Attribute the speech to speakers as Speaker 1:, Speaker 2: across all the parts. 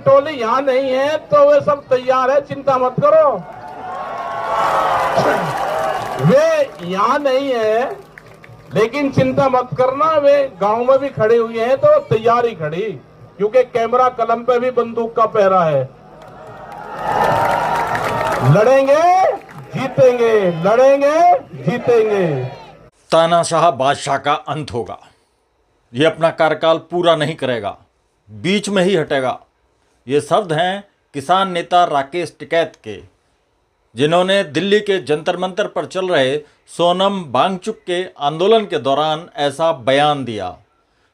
Speaker 1: टोली यहाँ नहीं है तो वे सब तैयार है, चिंता मत करो। वे यहाँ नहीं है लेकिन चिंता मत करना, वे गांव में भी खड़े हुए हैं तो तैयार ही खड़ी, क्योंकि कैमरा कलम पे भी बंदूक का पहरा है। लड़ेंगे जीतेंगे, लड़ेंगे जीतेंगे।
Speaker 2: तानाशाह बादशाह का अंत होगा। ये अपना कार्यकाल पूरा नहीं करेगा, बीच में ही हटेगा। ये शब्द हैं किसान नेता राकेश टिकैत के, जिन्होंने दिल्ली के जंतर मंतर पर चल रहे सोनम वांगचुक के आंदोलन के दौरान ऐसा बयान दिया,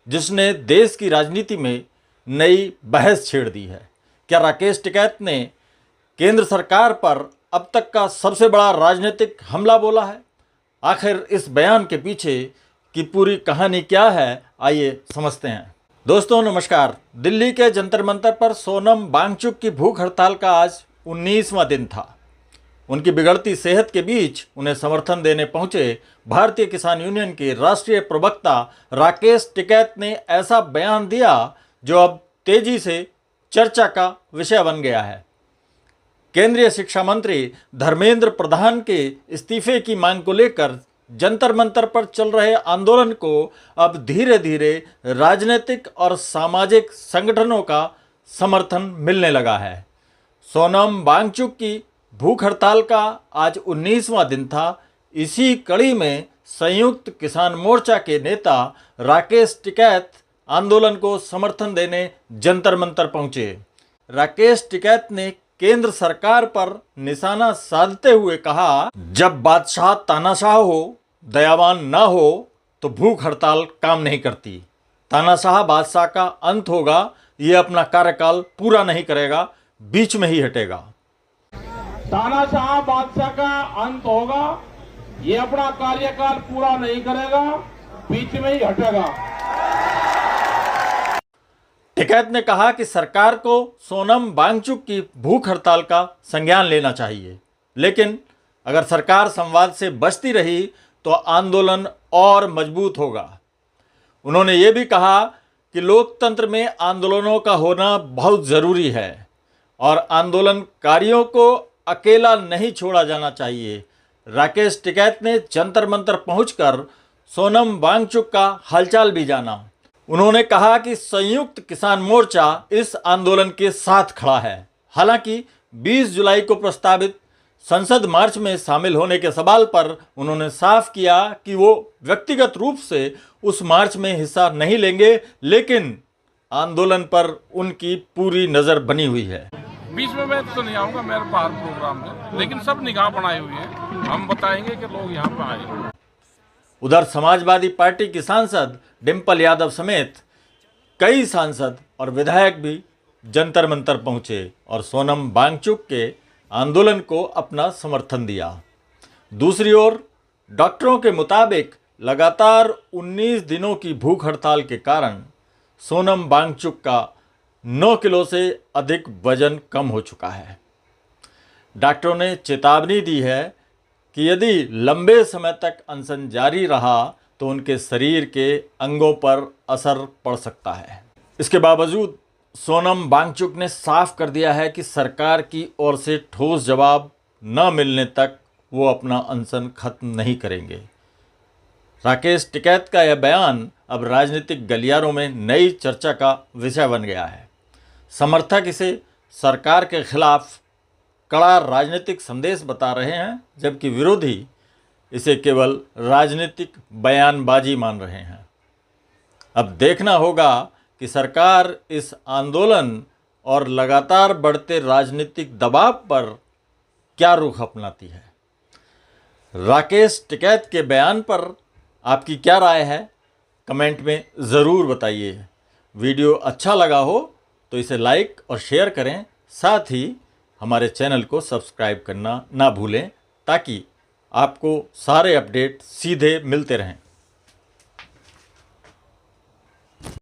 Speaker 2: जिसने देश की राजनीति में नई बहस छेड़ दी है। क्या राकेश टिकैत ने केंद्र सरकार पर अब तक का सबसे बड़ा राजनीतिक हमला बोला है? आखिर इस बयान के पीछे की पूरी कहानी क्या है, आइए समझते हैं। दोस्तों नमस्कार। दिल्ली के जंतर मंतर पर सोनम वांगचुक की भूख हड़ताल का आज 19वां दिन था। उनकी बिगड़ती सेहत के बीच उन्हें समर्थन देने पहुंचे भारतीय किसान यूनियन के राष्ट्रीय प्रवक्ता राकेश टिकैत ने ऐसा बयान दिया जो अब तेजी से चर्चा का विषय बन गया है। केंद्रीय शिक्षा मंत्री धर्मेंद्र प्रधान के इस्तीफे की मांग को लेकर जंतर मंतर पर चल रहे आंदोलन को अब धीरे धीरे राजनीतिक और सामाजिक संगठनों का समर्थन मिलने लगा है। सोनम वांगचुक की भूख हड़ताल का आज 19वां दिन था। इसी कड़ी में संयुक्त किसान मोर्चा के नेता राकेश टिकैत आंदोलन को समर्थन देने जंतर मंतर पहुंचे। राकेश टिकैत ने केंद्र सरकार पर निशाना साधते हुए कहा, जब बादशाह तानाशाह हो, दयावान ना हो तो भूख हड़ताल काम नहीं करती। तानाशाह बादशाह का अंत होगा, ये अपना कार्यकाल पूरा नहीं करेगा, बीच में ही हटेगा।
Speaker 1: तानाशाह बादशाह का अंत होगा, ये अपना कार्यकाल पूरा नहीं करेगा, बीच में ही हटेगा।
Speaker 2: टिकैत ने कहा कि सरकार को सोनम वांगचुक की भूख हड़ताल का संज्ञान लेना चाहिए, लेकिन अगर सरकार संवाद से बचती रही तो आंदोलन और मजबूत होगा। उन्होंने ये भी कहा कि लोकतंत्र में आंदोलनों का होना बहुत ज़रूरी है और आंदोलनकारियों को अकेला नहीं छोड़ा जाना चाहिए। राकेश टिकैत ने जंतर मंतर पहुंचकर सोनम वांगचुक का हालचाल भी जाना। उन्होंने कहा कि संयुक्त किसान मोर्चा इस आंदोलन के साथ खड़ा है। हालांकि 20 जुलाई को प्रस्तावित संसद मार्च में शामिल होने के सवाल पर उन्होंने साफ किया कि वो व्यक्तिगत रूप से उस मार्च में हिस्सा नहीं लेंगे, लेकिन आंदोलन पर उनकी पूरी नज़र बनी हुई है।
Speaker 3: बीच में मैं तो नहीं आऊँगा, मेरे बाहर प्रोग्राम में, लेकिन सब निगाह बनाए हुए हैं। हम बताएंगे कि लोग यहाँ पर आए।
Speaker 2: उधर समाजवादी पार्टी की सांसद डिम्पल यादव समेत कई सांसद और विधायक भी जंतर मंतर पहुंचे और सोनम वांगचुक के आंदोलन को अपना समर्थन दिया। दूसरी ओर डॉक्टरों के मुताबिक लगातार 19 दिनों की भूख हड़ताल के कारण सोनम वांगचुक का 9 किलो से अधिक वजन कम हो चुका है। डॉक्टरों ने चेतावनी दी है कि यदि लंबे समय तक अनशन जारी रहा तो उनके शरीर के अंगों पर असर पड़ सकता है। इसके बावजूद सोनम वांगचुक ने साफ कर दिया है कि सरकार की ओर से ठोस जवाब न मिलने तक वो अपना अनशन खत्म नहीं करेंगे। राकेश टिकैत का यह बयान अब राजनीतिक गलियारों में नई चर्चा का विषय बन गया है। समर्थक इसे सरकार के खिलाफ कड़ा राजनीतिक संदेश बता रहे हैं, जबकि विरोधी इसे केवल राजनीतिक बयानबाजी मान रहे हैं। अब देखना होगा कि सरकार इस आंदोलन और लगातार बढ़ते राजनीतिक दबाव पर क्या रुख अपनाती है। राकेश टिकैत के बयान पर आपकी क्या राय है, कमेंट में ज़रूर बताइए। वीडियो अच्छा लगा हो तो इसे लाइक और शेयर करें, साथ ही हमारे चैनल को सब्सक्राइब करना ना भूलें ताकि आपको सारे अपडेट सीधे मिलते रहें।